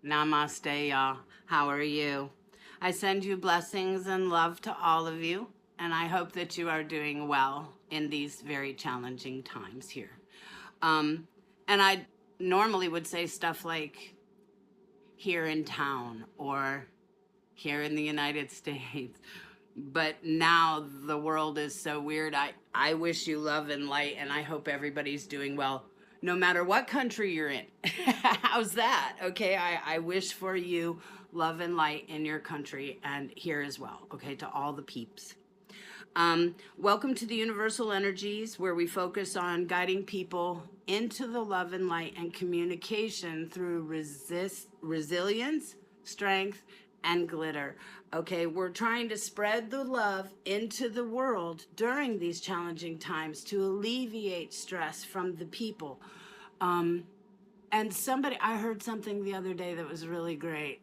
Namaste, y'all. How are you? I send you blessings and love to all of you, and I hope that you are doing well in these very challenging times here. And I normally would say stuff like here in town or here in the United States, but now the world is so weird. I wish you love and light, and I hope everybody's doing well no matter what country you're in. How's that? Okay, I wish for you love and light in your country and here as well, okay, to all the peeps. Welcome to the Universal Energies, where we focus on guiding people into the love and light and communication through resilience, strength, and glitter. Okay, we're trying to spread the love into the world during these challenging times to alleviate stress from the people. And I heard something the other day that was really great.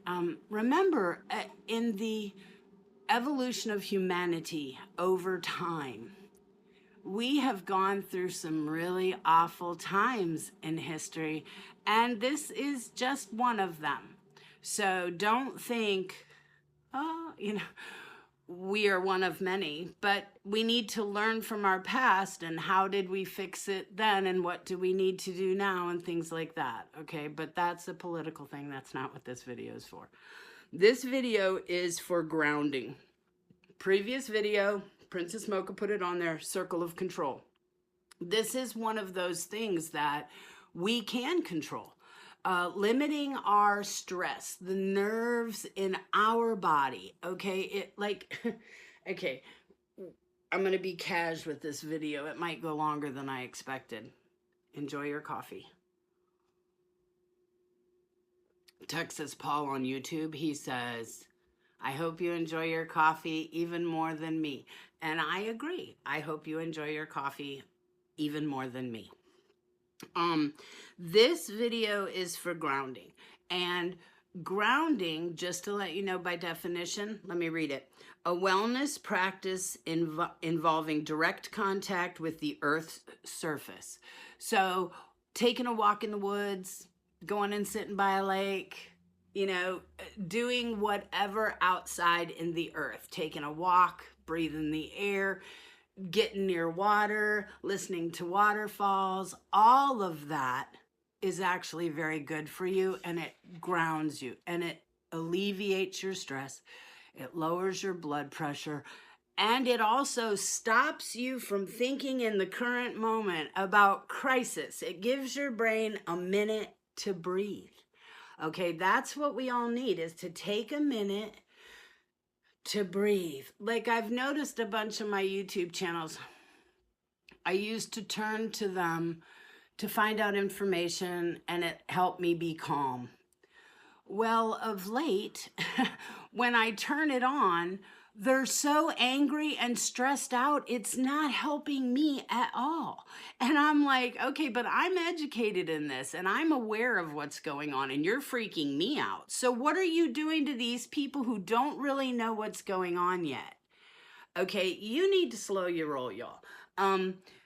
Remember, in the evolution of humanity over time, we have gone through some really awful times in history, and this is just one of them. So don't think, oh, we are one of many, but we need to learn from our past and how did we fix it then and what do we need to do now and things like that, okay? But that's a political thing. That's not what this video is for. This video is for grounding. Previous video, Princess Mocha put it on there, circle of control. This is one of those things that we can control. Limiting our stress, the nerves in our body, okay? Okay, I'm going to be cash with this video. It might go longer than I expected. Enjoy your coffee. Texas Paul on YouTube, he says, I hope you enjoy your coffee even more than me. And I agree. I hope you enjoy your coffee even more than me. This video is for grounding. And grounding, just to let you know by definition, let me read it. A wellness practice involving direct contact with the earth's surface. So taking a walk in the woods, going and sitting by a lake, doing whatever outside in the earth, taking a walk, breathing the air, getting near water, listening to waterfalls, all of that is actually very good for you, and it grounds you and it alleviates your stress. It lowers your blood pressure, and it also stops you from thinking in the current moment about crisis. It gives your brain a minute to breathe. Okay, that's what we all need, is to take a minute to breathe. Like, I've noticed a bunch of my YouTube channels, I used to turn to them to find out information, and it helped me be calm. Well, of late, when I turn it on, they're so angry and stressed out, it's not helping me at all. And I'm like, okay, but I'm educated in this and I'm aware of what's going on, and you're freaking me out. So what are you doing to these people who don't really know what's going on yet? Okay, you need to slow your roll, y'all.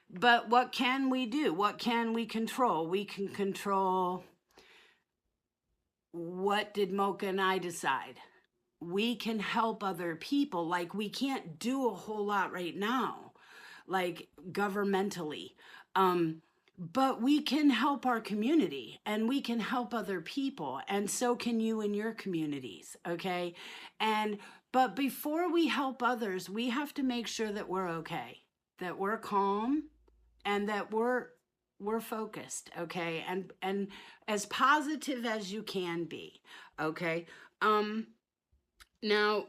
But what can we do? What can we control? We can control, what did Mocha and I decide? We can help other people. Like, we can't do a whole lot right now, like governmentally. But we can help our community and we can help other people. And so can you in your communities, okay? But before we help others, we have to make sure that we're okay, that we're calm, and that we're focused, okay? And as positive as you can be, okay? Now,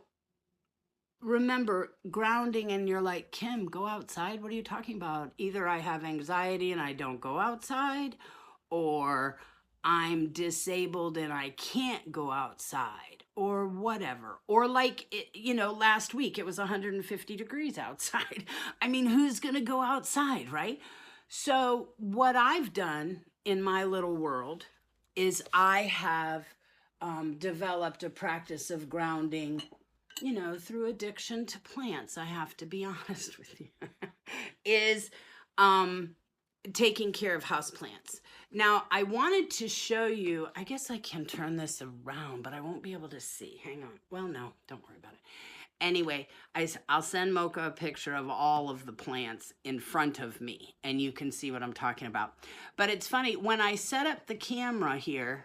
remember, grounding, and you're like, Kim, go outside? What are you talking about? Either I have anxiety and I don't go outside, or I'm disabled and I can't go outside, or whatever. Or like, last week it was 150 degrees outside. I mean, who's going to go outside, right? So what I've done in my little world is I have developed a practice of grounding, through addiction to plants. I have to be honest with you, is taking care of houseplants. Now, I wanted to show you, I guess I can turn this around, but I won't be able to see. Hang on. Well, no, don't worry about it. Anyway, I'll send Mocha a picture of all of the plants in front of me, and you can see what I'm talking about. But it's funny, when I set up the camera here,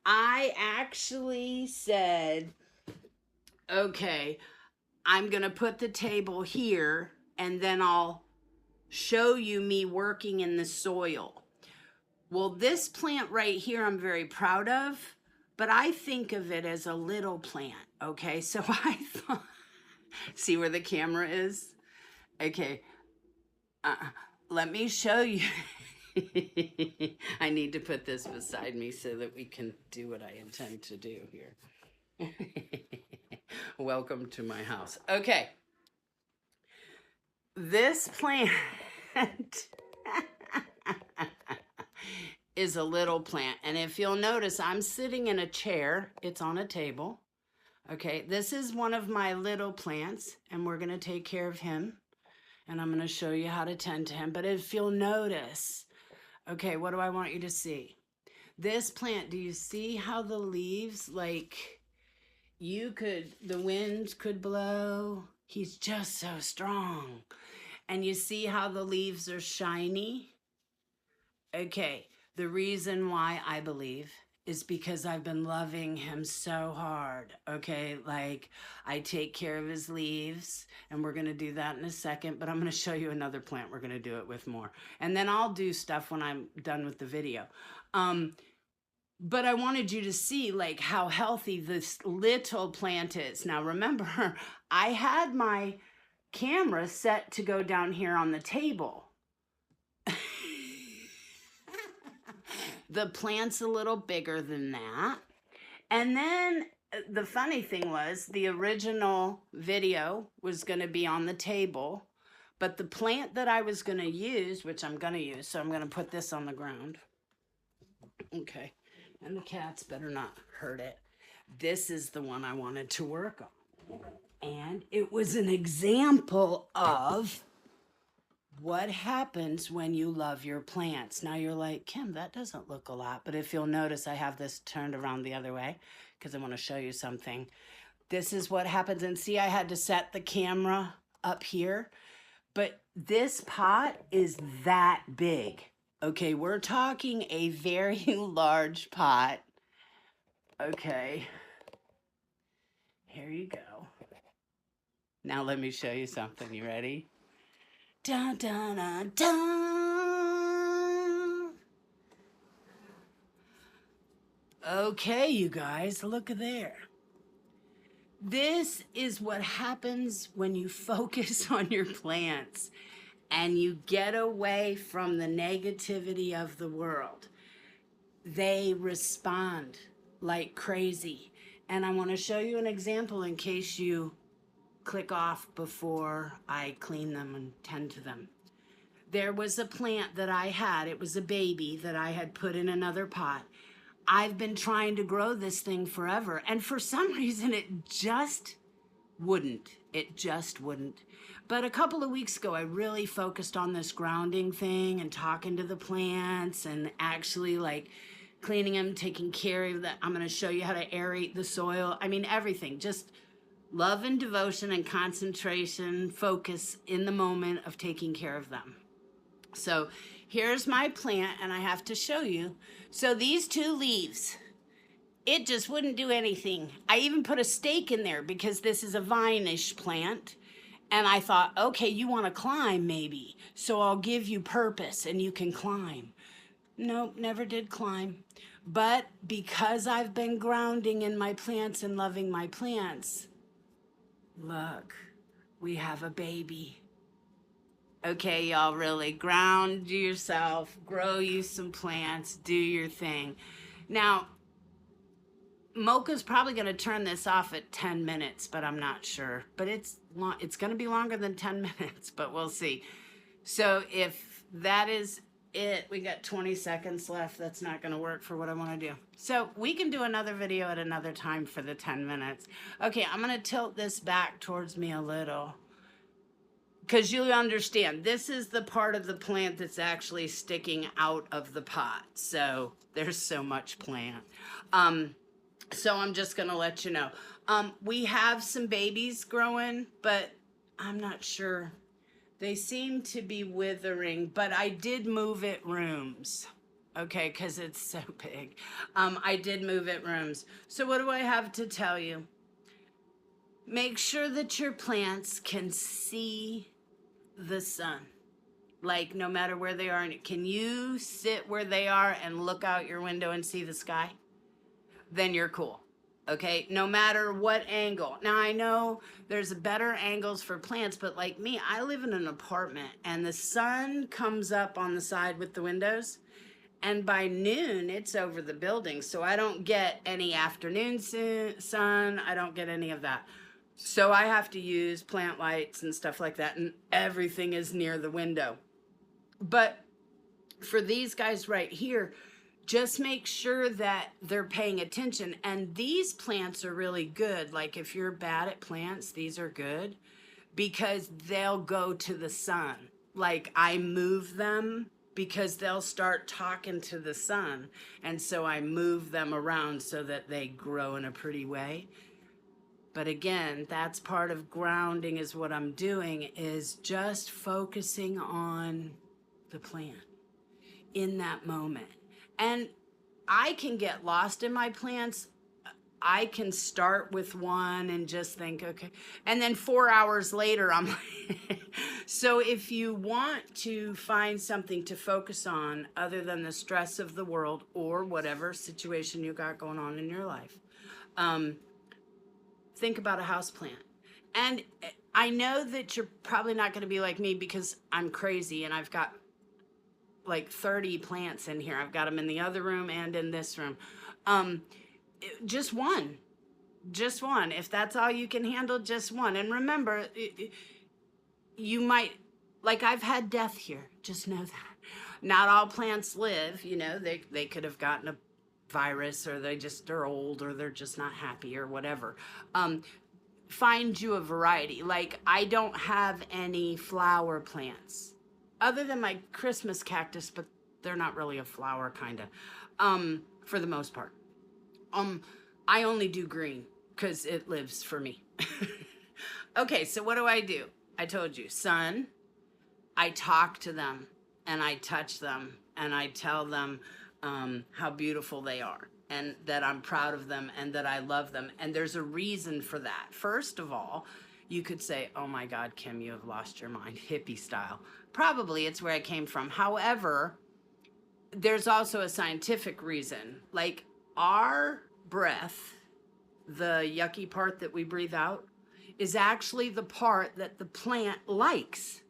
I actually said, okay, I'm going to put the table here, and then I'll show you me working in the soil. Well, this plant right here I'm very proud of, but I think of it as a little plant, okay? So I thought, see where the camera is? Okay, let me show you. I need to put this beside me so that we can do what I intend to do here. Welcome to my house. Okay, this plant is a little plant, and if you'll notice, I'm sitting in a chair. It's on a table. Okay, this is one of my little plants, and we're going to take care of him, and I'm going to show you how to tend to him. But if you'll notice, okay, what do I want you to see? This plant, do you see how the leaves, like, the wind could blow? He's just so strong. And you see how the leaves are shiny? Okay, the reason why I believe is because I've been loving him so hard, okay? Like, I take care of his leaves, and we're gonna do that in a second, but I'm gonna show you another plant we're gonna do it with more. And then I'll do stuff when I'm done with the video. But I wanted you to see, like, how healthy this little plant is. Now, remember, I had my camera set to go down here on the table. The plant's a little bigger than that. And then the funny thing was, the original video was going to be on the table, but the plant that I was going to use, which I'm going to use, so I'm going to put this on the ground. Okay, and the cats better not hurt it. This is the one I wanted to work on. And it was an example of what happens when you love your plants. Now you're like, Kim, that doesn't look a lot. But if you'll notice, I have this turned around the other way because I want to show you something. This is what happens. And see, I had to set the camera up here. But this pot is that big. Okay, we're talking a very large pot. Okay. Here you go. Now let me show you something. You ready? Dun, dun, dun, dun. Okay, you guys, look there. This is what happens when you focus on your plants and you get away from the negativity of the world. They respond like crazy. And I want to show you an example in case you click off before I clean them and tend to them. There was a plant that I had. It was a baby that I had put in another pot. I've been trying to grow this thing forever, and for some reason it just wouldn't. It just wouldn't. But a couple of weeks ago, I really focused on this grounding thing and talking to the plants and actually like cleaning them, taking care of that. I'm going to show you how to aerate the soil. I mean, everything. Just love and devotion and concentration, focus in the moment of taking care of them. So here's my plant, and I have to show you. So these two leaves, it just wouldn't do anything. I even put a stake in there because this is a vine-ish plant. And I thought, okay, you want to climb maybe, so I'll give you purpose and you can climb. Nope, never did climb. But because I've been grounding in my plants and loving my plants, look, we have a baby. Okay, y'all, really ground yourself, grow you some plants, do your thing. Now, Mocha's probably going to turn this off at 10 minutes, but I'm not sure. But it's going to be longer than 10 minutes, but we'll see. So if that is it, we got 20 seconds left. That's not going to work for what I want to do. So we can do another video at another time for the 10 minutes. Okay, I'm going to tilt this back towards me a little. because you'll understand, this is the part of the plant that's actually sticking out of the pot. So there's so much plant. So I'm just going to let you know. We have some babies growing, but I'm not sure. They seem to be withering, but I did move it rooms. Okay, because it's so big. I did move it rooms. So what do I have to tell you? Make sure that your plants can see the sun. Like, no matter where they are. Can you sit where they are and look out your window and see the sky? Then you're cool. Okay, no matter what angle. Now, I know there's better angles for plants, but like me, I live in an apartment and the sun comes up on the side with the windows, and by noon it's over the building, so I don't get any afternoon sun. I don't get any of that. So I have to use plant lights and stuff like that, and everything is near the window. But for these guys right here, just make sure that they're paying attention. And these plants are really good. Like, if you're bad at plants, these are good because they'll go to the sun. Like, I move them because they'll start talking to the sun. And so I move them around so that they grow in a pretty way. But again, that's part of grounding, is what I'm doing, is just focusing on the plant in that moment. And I can get lost in my plants. I can start with one and just think, okay. And then 4 hours later, I'm like, so if you want to find something to focus on other than the stress of the world or whatever situation you got going on in your life, think about a house plant. And I know that you're probably not going to be like me because I'm crazy and I've got like 30 plants in here. I've got them in the other room and in this room. Just one. If that's all you can handle, just one. And remember, you might, like, I've had death here. Just know that. Not all plants live, you know, they could have gotten a virus, or they just are old, or they're just not happy, or whatever. Find you a variety. Like, I don't have any flower plants other than my Christmas cactus, but they're not really a flower, kind of, for the most part. I only do green because it lives for me. Okay, so what do? I told you, sun. I talk to them and I touch them and I tell them how beautiful they are and that I'm proud of them and that I love them. And there's a reason for that. First of all, you could say, oh my God, Kim, you have lost your mind, hippie style. Probably it's where I came from. However, there's also a scientific reason. Like, our breath, the yucky part that we breathe out, is actually the part that the plant likes.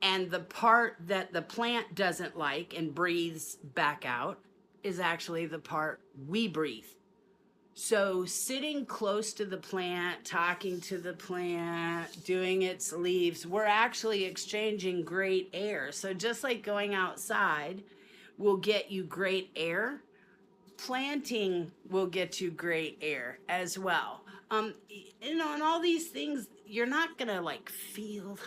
And the part that the plant doesn't like and breathes back out is actually the part we breathe. So sitting close to the plant, talking to the plant, doing its leaves, we're actually exchanging great air. So just like going outside will get you great air, planting will get you great air as well. You know, and all these things, you're not gonna like feel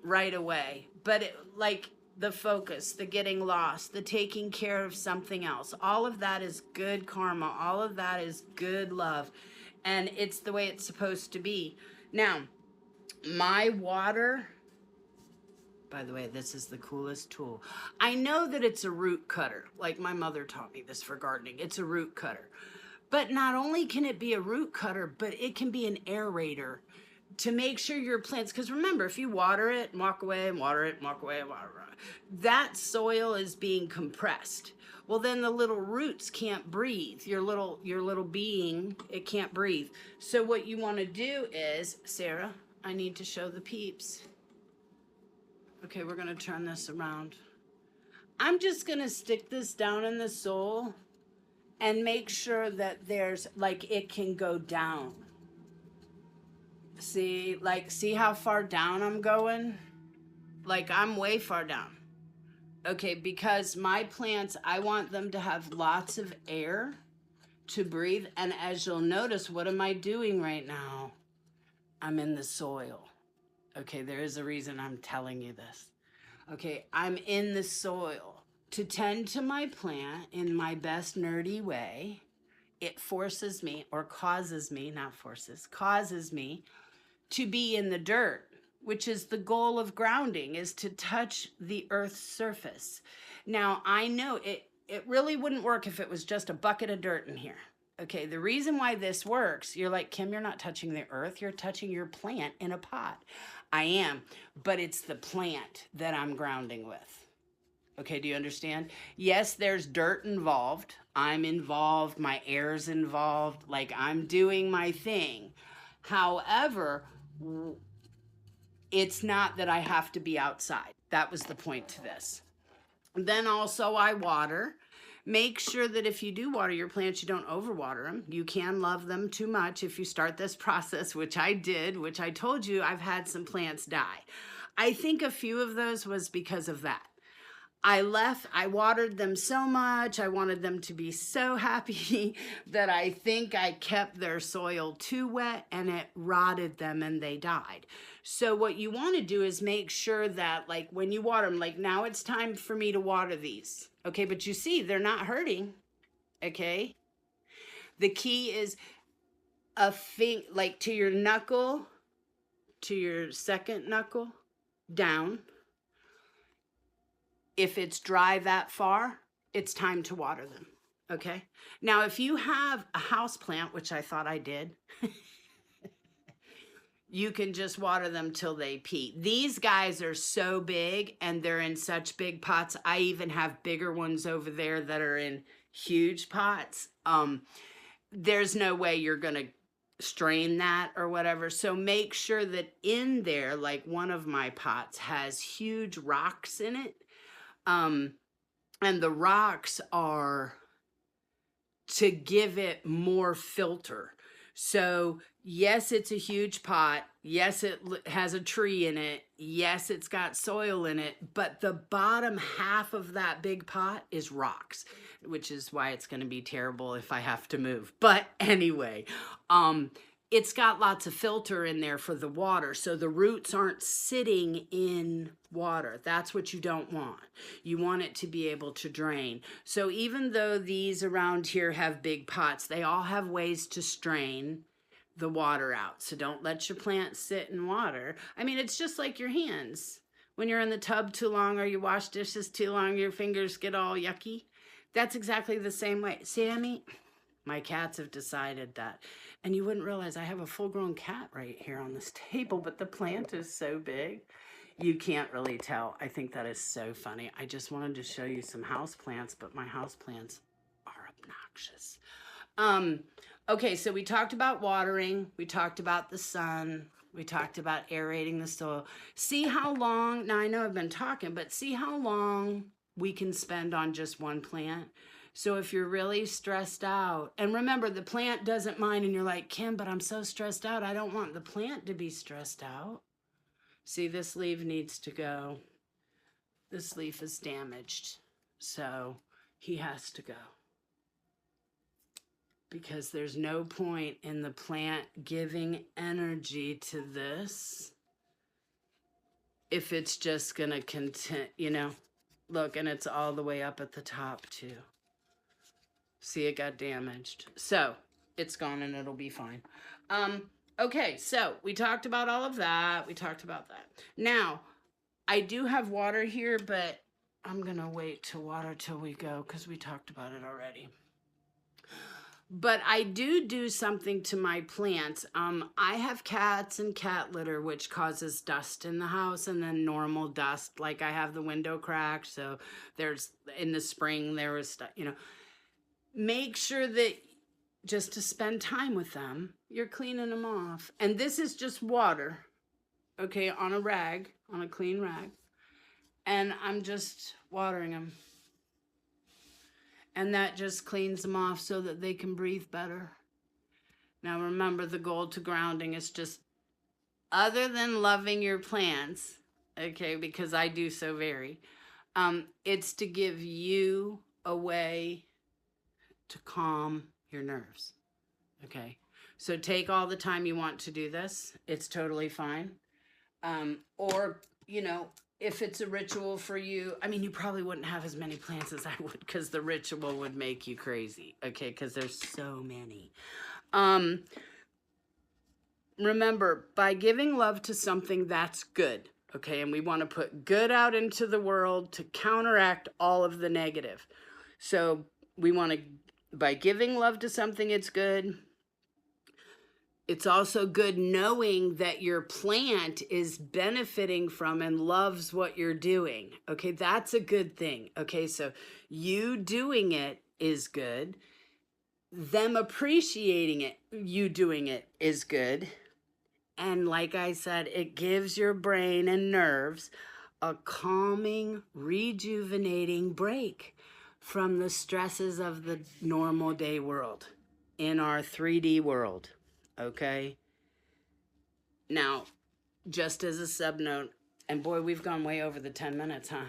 right away, but like the focus, the getting lost, the taking care of something else, all of that is good karma. All of that is good love. And it's the way it's supposed to be. Now, my water, by the way, this is the coolest tool. I know that it's a root cutter. Like, my mother taught me this for gardening. It's a root cutter. But not only can it be a root cutter, but it can be an aerator to make sure your plants, because remember, if you water it and walk away and water it and walk away and water it, that soil is being compressed. Well, then the little roots can't breathe. Your little being, it can't breathe. So what you want to do is, Sarah, I need to show the peeps. Okay, we're going to turn this around. I'm just going to stick this down in the soil and make sure that there's, like, it can go down. See, like, see how far down I'm going? Like, I'm way far down. Okay, because my plants, I want them to have lots of air to breathe. And as you'll notice, what am I doing right now? I'm in the soil. Okay, there is a reason I'm telling you this. Okay, I'm in the soil to tend to my plant in my best nerdy way. It forces me, or causes me, not forces, causes me to be in the dirt, which is the goal of grounding, is to touch the earth's surface. Now, I know it really wouldn't work if it was just a bucket of dirt in here. Okay, the reason why this works, you're like, Kim, you're not touching the earth, you're touching your plant in a pot. I am, but it's the plant that I'm grounding with. Okay, do you understand? Yes, there's dirt involved. I'm involved, my air's involved, like I'm doing my thing. However, it's not that I have to be outside. That was the point to this. Then also I water. Make sure that if you do water your plants, you don't overwater them. You can love them too much if you start this process, which I did, which I told you I've had some plants die. I think a few of those was because of that. I watered them so much. I wanted them to be so happy that I think I kept their soil too wet and it rotted them and they died. So what you want to do is make sure that, like, when you water them, like, now it's time for me to water these. Okay, but you see, they're not hurting. Okay. The key is like to your knuckle, to your second knuckle, down. If it's dry that far, it's time to water them, okay? Now, if you have a house plant, which I thought I did, you can just water them till they pee. These guys are so big and they're in such big pots. I even have bigger ones over there that are in huge pots. There's no way you're gonna strain that or whatever. So make sure that in there, like one of my pots has huge rocks in it. And the rocks are to give it more filter. So yes, it's a huge pot. Yes, it has a tree in it. Yes, it's got soil in it, but the bottom half of that big pot is rocks, which is why it's going to be terrible if I have to move. But anyway, it's got lots of filter in there for the water, so the roots aren't sitting in water. That's what you don't want. You want it to be able to drain. So even though these around here have big pots, they all have ways to strain the water out. So don't let your plant sit in water. I mean, it's just like your hands. When you're in the tub too long or you wash dishes too long, your fingers get all yucky. That's exactly the same way. Sammy, my cats have decided that. And you wouldn't realize I have a full-grown cat right here on this table, but the plant is so big, you can't really tell. I think that is so funny. I just wanted to show you some house plants, but my house plants are obnoxious. Okay, so we talked about watering. We talked about the sun. We talked about aerating the soil. See how long, now I know I've been talking, but see how long we can spend on just one plant. So if you're really stressed out, and remember, the plant doesn't mind, and you're like, Kim, but I'm so stressed out. I don't want the plant to be stressed out. See, this leaf needs to go. This leaf is damaged, so he has to go. Because there's no point in the plant giving energy to this if it's just gonna look, and it's all the way up at the top too. See, it got damaged. So it's gone and it'll be fine. Okay, so we talked about all of that. We talked about that. Now, I do have water here, but I'm gonna wait to water till we go because we talked about it already. But I do something to my plants. I have cats and cat litter, which causes dust in the house, and then normal dust. Like I have the window cracked, so there's, in the spring, there was stuff, Make sure that just to spend time with them, you're cleaning them off. And this is just water, okay, on a rag, on a clean rag. And I'm just watering them. And that just cleans them off so that they can breathe better. Now remember, the goal to grounding is just, other than loving your plants, okay, because I do so vary, it's to give you a way to calm your nerves, okay? So take all the time you want to do this. It's totally fine. Or, you know, if it's a ritual for you, I mean, you probably wouldn't have as many plants as I would, because the ritual would make you crazy, okay, because there's so many. Remember, by giving love to something, that's good, okay, and we want to put good out into the world to counteract all of the negative. So we want to, by giving love to something, it's good. It's also good knowing that your plant is benefiting from and loves what you're doing. Okay, that's a good thing. Okay, so you doing it is good. Them appreciating it, you doing it is good. And like I said, it gives your brain and nerves a calming, rejuvenating break from the stresses of the normal day world in our 3D world. Okay? Now, just as a sub note, and boy, we've gone way over the 10 minutes, huh?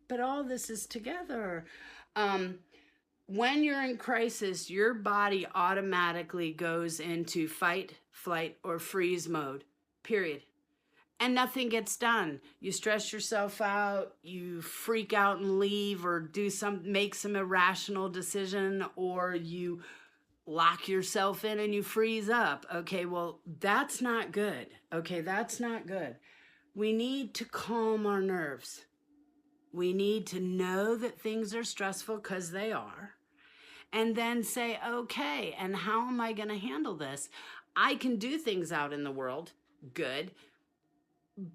But all this is together. When you're in crisis, your body automatically goes into fight, flight, or freeze mode, period. And nothing gets done. You stress yourself out, you freak out and leave, or make some irrational decision, or you lock yourself in and you freeze up. Okay, well, that's not good. Okay, that's not good. We need to calm our nerves. We need to know that things are stressful, because they are. And then say, okay, and how am I going to handle this? I can do things out in the world, good,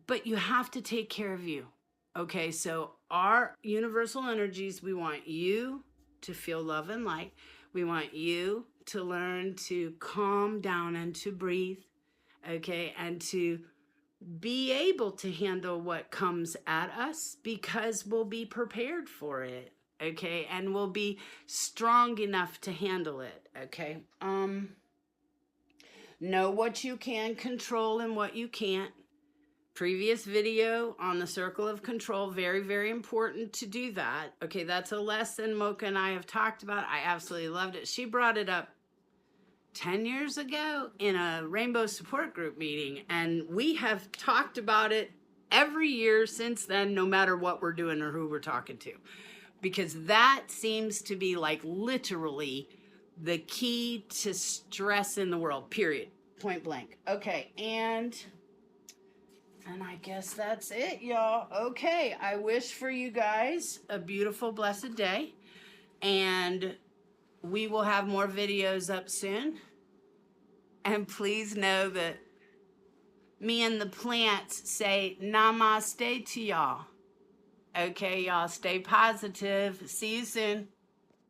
but you have to take care of you. Okay, so our universal energies, we want you to feel love and light. We want you to learn to calm down and to breathe, okay, and to be able to handle what comes at us, because we'll be prepared for it, okay, and we'll be strong enough to handle it, okay. Know what you can control and what you can't. Previous video on the circle of control, very, very important to do that. Okay, that's a lesson Mocha and I have talked about. I absolutely loved it. She brought it up 10 years ago in a Rainbow Support Group meeting, and we have talked about it every year since then, no matter what we're doing or who we're talking to, because that seems to be like literally the key to stress in the world, period, point blank. Okay, and I guess that's it, y'all. Okay, I wish for you guys a beautiful, blessed day, and we will have more videos up soon. And please know that me and the plants say namaste to y'all. Okay, y'all, stay positive. See you soon.